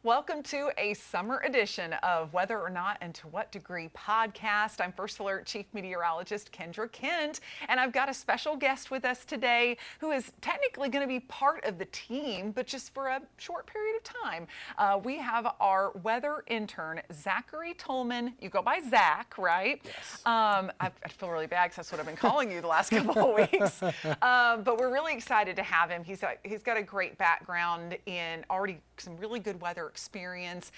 Welcome to a summer edition of Whether or Not and to What Degree podcast. I'm First Alert Chief Meteorologist Kendra Kent, and I've got a special guest with us today who is technically going to be part of the team, but just for a short period of time. We have our weather intern, Zachary Tolman. You go by Zach, right? Yes. I feel really bad because that's what I've been calling you the last couple of weeks. But we're really excited to have him. He's got a great background in already some really good weather experience.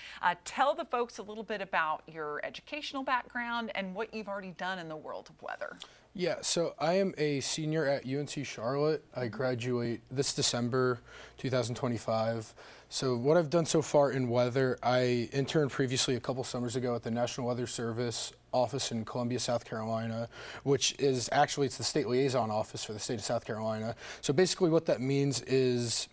Tell the folks a little bit about your educational background and what you've already done in the world of weather. Yeah, so I am a senior at UNC Charlotte. I graduate this December 2025. So what I've done so far in weather, I interned previously a couple summers ago at the National Weather Service office in Columbia, South Carolina, which is actually, it's the state liaison office for the state of South Carolina. So basically what that means is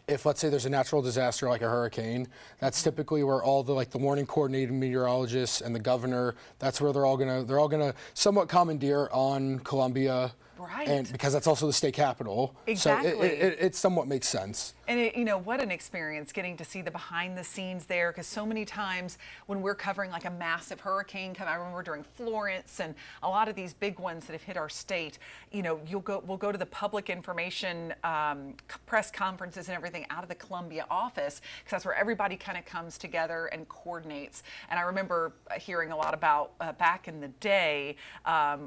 if, let's say, there's a natural disaster like a hurricane, that's typically where all the warning coordinated meteorologists and the governor, that's where they're all gonna somewhat commandeer on Columbia. Right. And because that's also the state capital. Exactly. So it somewhat makes sense. And what an experience getting to see the behind the scenes there, because so many times when we're covering like a massive hurricane, I remember during Florence and a lot of these big ones that have hit our state, we'll go to the public information press conferences and everything out of the Columbia office, because that's where everybody kind of comes together and coordinates. And I remember hearing a lot about back in the day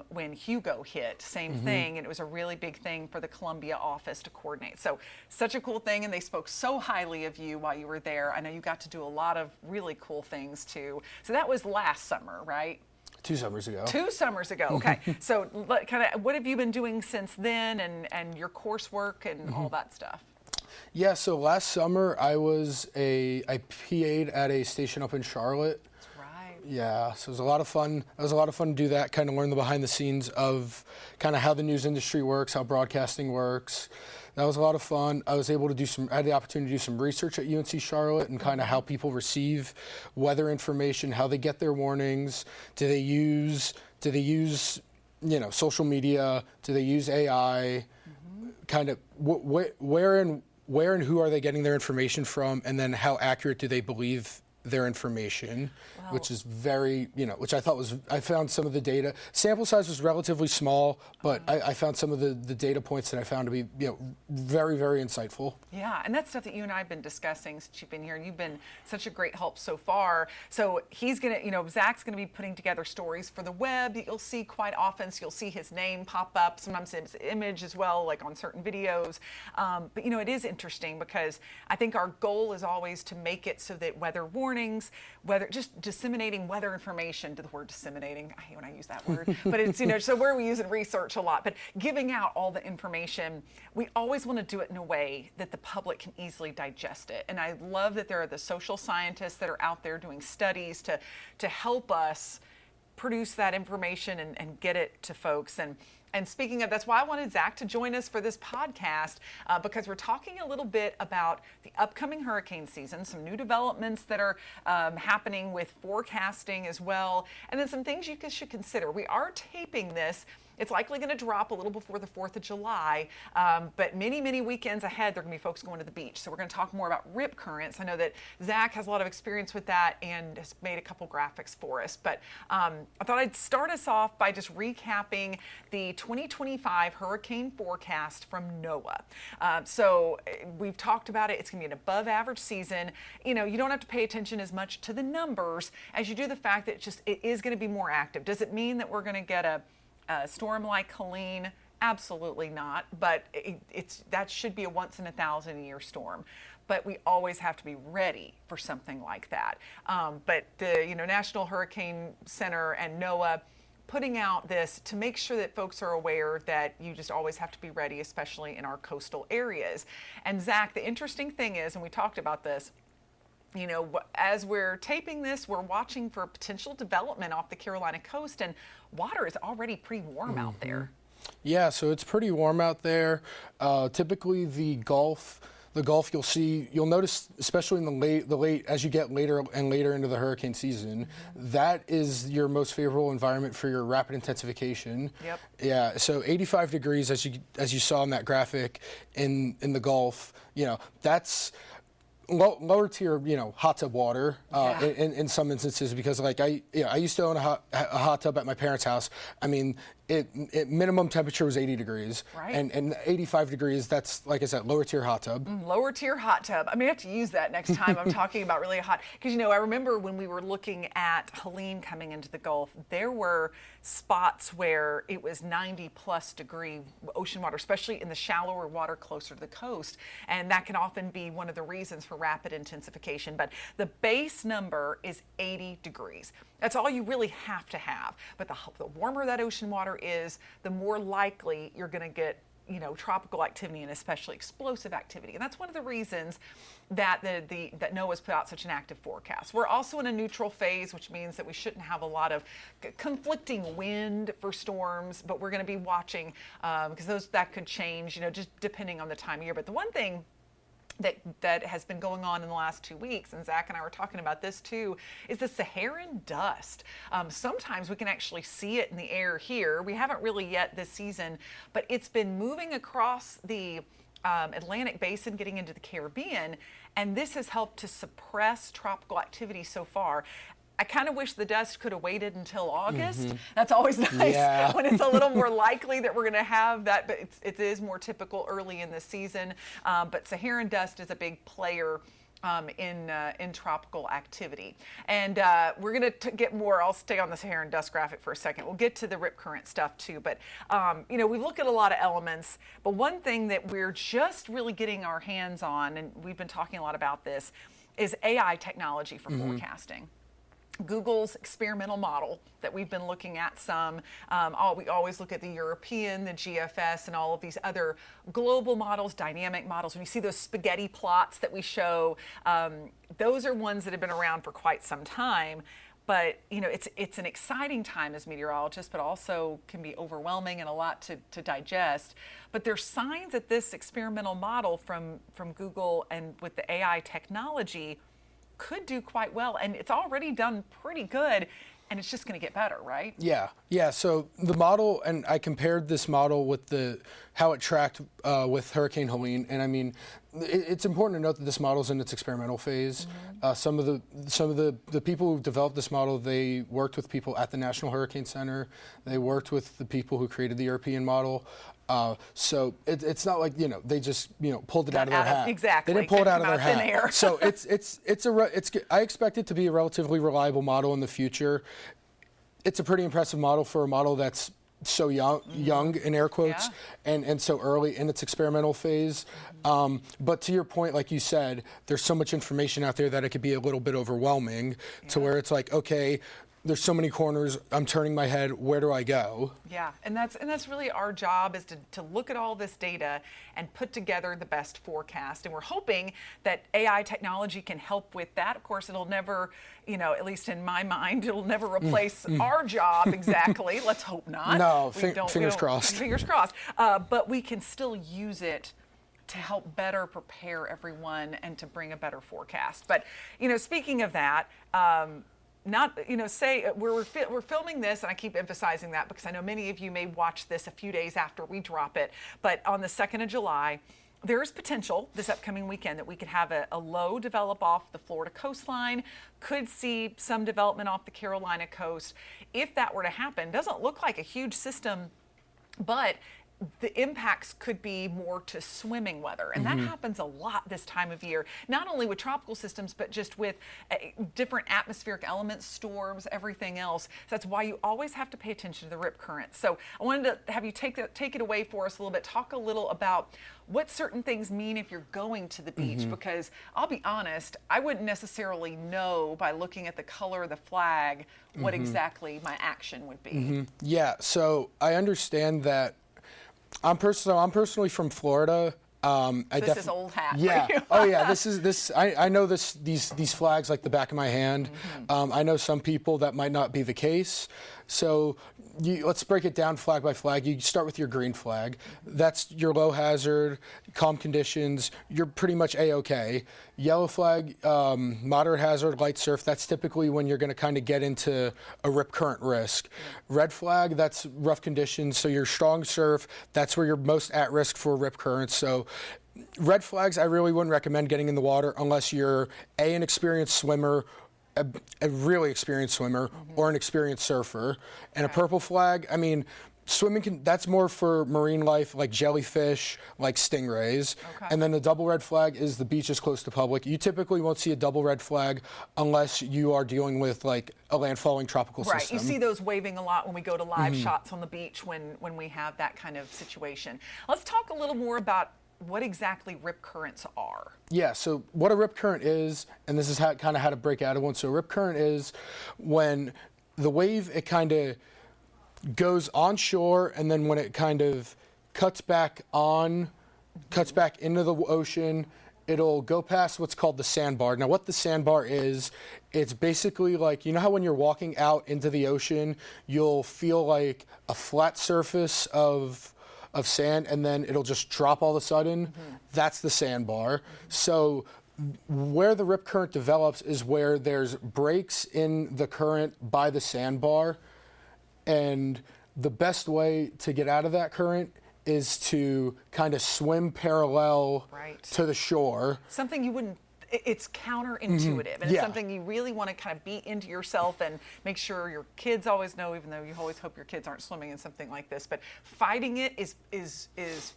when Hugo hit, same thing. And it was a really big thing for the Columbia office to coordinate. So such a cool thing, and they spoke so highly of you while you were there. I know you got to do a lot of really cool things too. So that was last summer, right? 2 summers ago. 2 summers ago, okay. So kind of what have you been doing since then, and your coursework and all that stuff? Yeah, so last summer I PA'd at a station up in Charlotte. Yeah, so it was a lot of fun. It was a lot of fun to do that, kind of learn the behind the scenes of kind of how the news industry works, how broadcasting works. That was a lot of fun. I was able to I had the opportunity to do some research at UNC Charlotte and kind of how people receive weather information, how they get their warnings. Do they use social media? Do they use AI? Kind of where and who are they getting their information from? And then how accurate do they believe their information, which is very, which I found some of the data. Sample size was relatively small, but I found some of the data points that I found to be, very, very insightful. Yeah, and that's stuff that you and I have been discussing since you've been here, and you've been such a great help so far. So he's going to, Zach's going to be putting together stories for the web that you'll see quite often. So you'll see his name pop up, sometimes his image as well, like on certain videos. But, it is interesting because I think our goal is always to make it so that weather warnings, just disseminating weather information, to the word disseminating, I hate when I use that word, but it's, so where we use in research a lot, but giving out all the information, we always want to do it in a way that the public can easily digest it. And I love that there are the social scientists that are out there doing studies to help us produce that information and get it to folks. And speaking of, that's why I wanted Zach to join us for this podcast, because we're talking a little bit about the upcoming hurricane season, some new developments that are happening with forecasting as well, and then some things you should consider. We are taping this. It's likely going to drop a little before the 4th of July, but many, many weekends ahead, there are going to be folks going to the beach. So we're going to talk more about rip currents. I know that Zach has a lot of experience with that and has made a couple graphics for us. But I thought I'd start us off by just recapping the 2025 hurricane forecast from NOAA. So we've talked about it. It's going to be an above average season. You don't have to pay attention as much to the numbers as you do the fact that it is going to be more active. Does it mean that we're going to get a storm like Helene? Absolutely not, but that should be a once in a 1,000-year storm. But we always have to be ready for something like that. But the National Hurricane Center and NOAA putting out this to make sure that folks are aware that you just always have to be ready, especially in our coastal areas. And Zach, the interesting thing is, and we talked about this, as we're taping this, we're watching for potential development off the Carolina coast, and water is already pretty warm out there. Yeah, so it's pretty warm out there. Typically the Gulf you'll notice, especially in the late as you get later and later into the hurricane season, that is your most favorable environment for your rapid intensification. Yep. Yeah, so 85 degrees as you saw in that graphic in the Gulf, that's lower tier, hot tub water Yeah. in some instances, because like I used to own a hot tub at my parents' house. I mean, it minimum temperature was 80 degrees, Right. and 85 degrees. That's, like I said, lower tier hot tub. Lower tier hot tub. I may have to use that next time I'm talking about really hot. Because, I remember when we were looking at Helene coming into the Gulf, there were spots where it was 90 plus degree ocean water, especially in the shallower water closer to the coast. And that can often be one of the reasons for rapid intensification. But the base number is 80 degrees. That's all you really have to have. But the warmer that ocean water is, the more likely you're going to get tropical activity, and especially explosive activity. And that's one of the reasons that that NOAA's put out such an active forecast. We're also in a neutral phase, which means that we shouldn't have a lot of conflicting wind for storms, but we're going to be watching because that could change, just depending on the time of year. But the one thing that has been going on in the last 2 weeks, and Zach and I were talking about this too, is the Saharan dust. Sometimes we can actually see it in the air here. We haven't really yet this season, but it's been moving across the Atlantic basin, getting into the Caribbean, and this has helped to suppress tropical activity so far. I kind of wish the dust could have waited until August. That's always nice when it's a little more likely that we're going to have that, but it is more typical early in the season. But Saharan dust is a big player in tropical activity. And we're going to get more. I'll stay on the Saharan dust graphic for a second. We'll get to the rip current stuff too. But, we look at a lot of elements. But one thing that we're just really getting our hands on, and we've been talking a lot about this, is AI technology for forecasting. Google's experimental model that we've been looking at some. We always look at the European, the GFS, and all of these other global models, dynamic models. When you see those spaghetti plots that we show, those are ones that have been around for quite some time. But it's an exciting time as meteorologists, but also can be overwhelming and a lot to digest. But there's signs that this experimental model from Google and with the AI technology could do quite well, and it's already done pretty good, and it's just going to get better, right? Yeah. So the model, and I compared this model with how it tracked with Hurricane Helene, and I mean, it's important to note that this model is in its experimental phase. Some of the people who developed this model, they worked with people at the National Hurricane Center. They worked with the people who created the European model. So it's not like they just pulled it out of their hat. Exactly. They didn't pull it out of their hat. So I expect it to be a relatively reliable model in the future. It's a pretty impressive model for a model that's so young in air quotes, and so early in its experimental phase. But to your point, like you said, there's so much information out there that it could be a little bit overwhelming to where it's like, okay, there's so many corners, I'm turning my head, where do I go? Yeah, and that's really our job, is to look at all this data and put together the best forecast. And we're hoping that AI technology can help with that. Of course, it'll never, at least in my mind, it'll never replace our job exactly. Let's hope not. No, fingers crossed. Fingers crossed. But we can still use it to help better prepare everyone and to bring a better forecast. But, speaking of that, we're filming this, and I keep emphasizing that because I know many of you may watch this a few days after we drop it, but on the 2nd of July, there's potential this upcoming weekend that we could have a low develop off the Florida coastline, could see some development off the Carolina coast. If that were to happen, doesn't look like a huge system, but the impacts could be more to swimming weather. And that happens a lot this time of year, not only with tropical systems, but just with different atmospheric elements, storms, everything else. So that's why you always have to pay attention to the rip current. So I wanted to have you take it away for us a little bit, talk a little about what certain things mean if you're going to the beach, because I'll be honest, I wouldn't necessarily know by looking at the color of the flag what exactly my action would be. Yeah, so I understand that. I'm personally from Florida. This is old hat. Yeah. Oh yeah. This. I know these flags like the back of my hand. I know some people that might not be the case. So let's break it down flag by flag. You start with your green flag. That's your low hazard, calm conditions. You're pretty much A-OK. Yellow flag, moderate hazard, light surf. That's typically when you're going to kind of get into a rip current risk. Red flag, that's rough conditions. So your strong surf, that's where you're most at risk for rip currents. So red flags, I really wouldn't recommend getting in the water unless you're an experienced swimmer, a really experienced swimmer, or an experienced surfer. And a purple flag, I mean, swimming that's more for marine life, like jellyfish, like stingrays. And then the double red flag is the beach is close to public. You typically won't see a double red flag unless you are dealing with like a landfalling tropical system. Right, you see those waving a lot when we go to live shots on the beach when we have that kind of situation. Let's talk a little more about what exactly rip currents are. Yeah, so what a rip current is, and this is kind of how to break out of one. So a rip current is when the wave, it kind of goes onshore, and then when it kind of cuts back into the ocean, it'll go past what's called the sandbar. Now, what the sandbar is, it's basically like, you know how when you're walking out into the ocean, you'll feel like a flat surface of sand, and then it'll just drop all of a sudden? That's the sandbar. So where the rip current develops is where there's breaks in the current by the sandbar. And the best way to get out of that current is to kind of swim parallel to the shore. Something you wouldn't, it's counterintuitive, and it's something you really want to kind of beat into yourself and make sure your kids always know, even though you always hope your kids aren't swimming in something like this. But fighting it is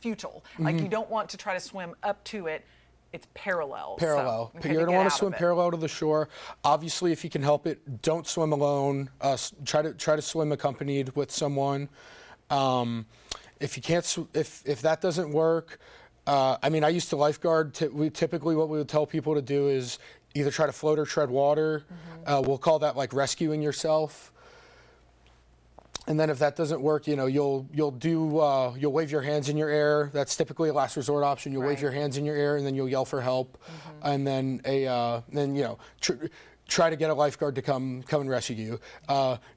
futile. Like, you don't want to try to swim up to it. It's parallel. So you don't want to swim parallel to the shore. Obviously, if you can help it, don't swim alone. Try to swim accompanied with someone. If you can't, if that doesn't work, I mean, I used to lifeguard. Typically, what we would tell people to do is either try to float or tread water. We'll call that like rescuing yourself. And then if that doesn't work, you know, you'll wave your hands in your air. That's typically a last resort option. You'll wave your hands in your air, and then you'll yell for help. And then try to get a lifeguard to come and rescue you.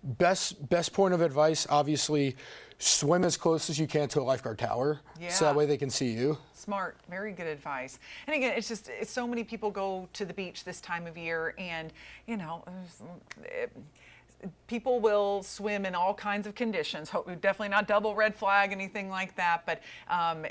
Best point of advice, obviously, swim as close as you can to a lifeguard tower, so that way they can see you. Smart, very good advice. And again, it's so many people go to the beach this time of year, and you know, people will swim in all kinds of conditions. Definitely not double red flag, anything like that, but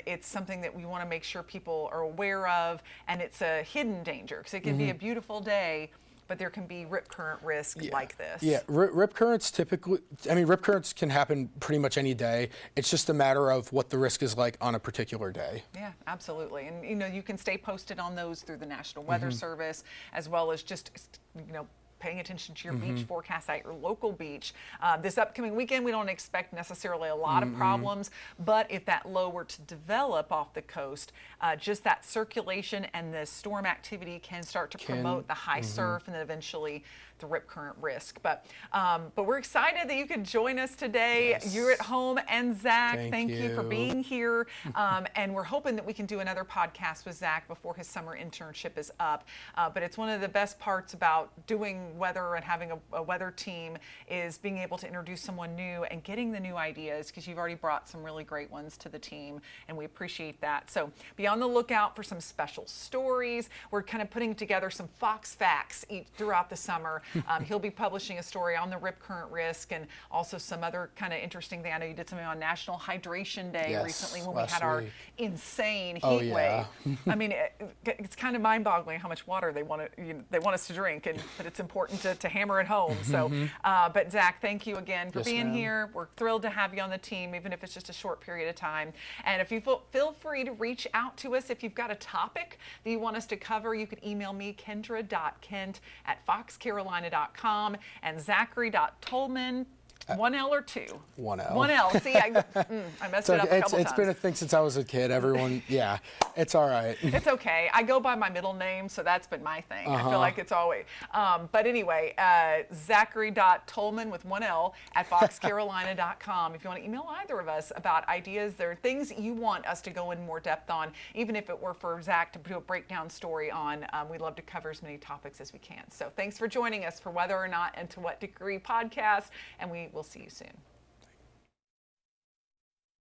it's something that we want to make sure people are aware of, and it's a hidden danger because it can be a beautiful day, but there can be rip current risk like this. Yeah, rip currents rip currents can happen pretty much any day. It's just a matter of what the risk is like on a particular day. Yeah, absolutely. And you know, you can stay posted on those through the National Weather Service, as well as just, you know, paying attention to your beach forecast at your local beach. This upcoming weekend, we don't expect necessarily a lot of problems, but if that low were to develop off the coast, just that circulation and the storm activity can start to promote the high surf and then eventually the rip current risk. But we're excited that you could join us today. Yes. You're at home, and Zach, thank you for being here. And we're hoping that we can do another podcast with Zach before his summer internship is up. But it's one of the best parts about doing weather and having a weather team is being able to introduce someone new and getting the new ideas, because you've already brought some really great ones to the team, and we appreciate that. So be on the lookout for some special stories. We're kind of putting together some Fox facts throughout the summer. He'll be publishing a story on the rip current risk, and also some other kind of interesting thing. I know you did something on National Hydration Day recently when we had our insane heat wave. I mean, it's kind of mind-boggling how much water they want us to drink, but it's important to hammer it home. So, but Zach, thank you again for being here. We're thrilled to have you on the team, even if it's just a short period of time. And if you feel free to reach out to us if you've got a topic that you want us to cover. You can email me, kendra.kent@foxcarolina.com, and Zachary.Tolman, 1L or 2? 1L. 1L. See, I messed it up a couple times. It's been a thing since I was a kid. Everyone, it's all right. It's okay. I go by my middle name, so that's been my thing. I feel like it's always. But anyway, Zachary.Tolman with 1L at foxcarolina.com. If you want to email either of us about ideas, there are things you want us to go in more depth on, even if it were for Zach to do a breakdown story on, we'd love to cover as many topics as we can. So thanks for joining us for Whether or Not and to What Degree podcast, and we will see you soon.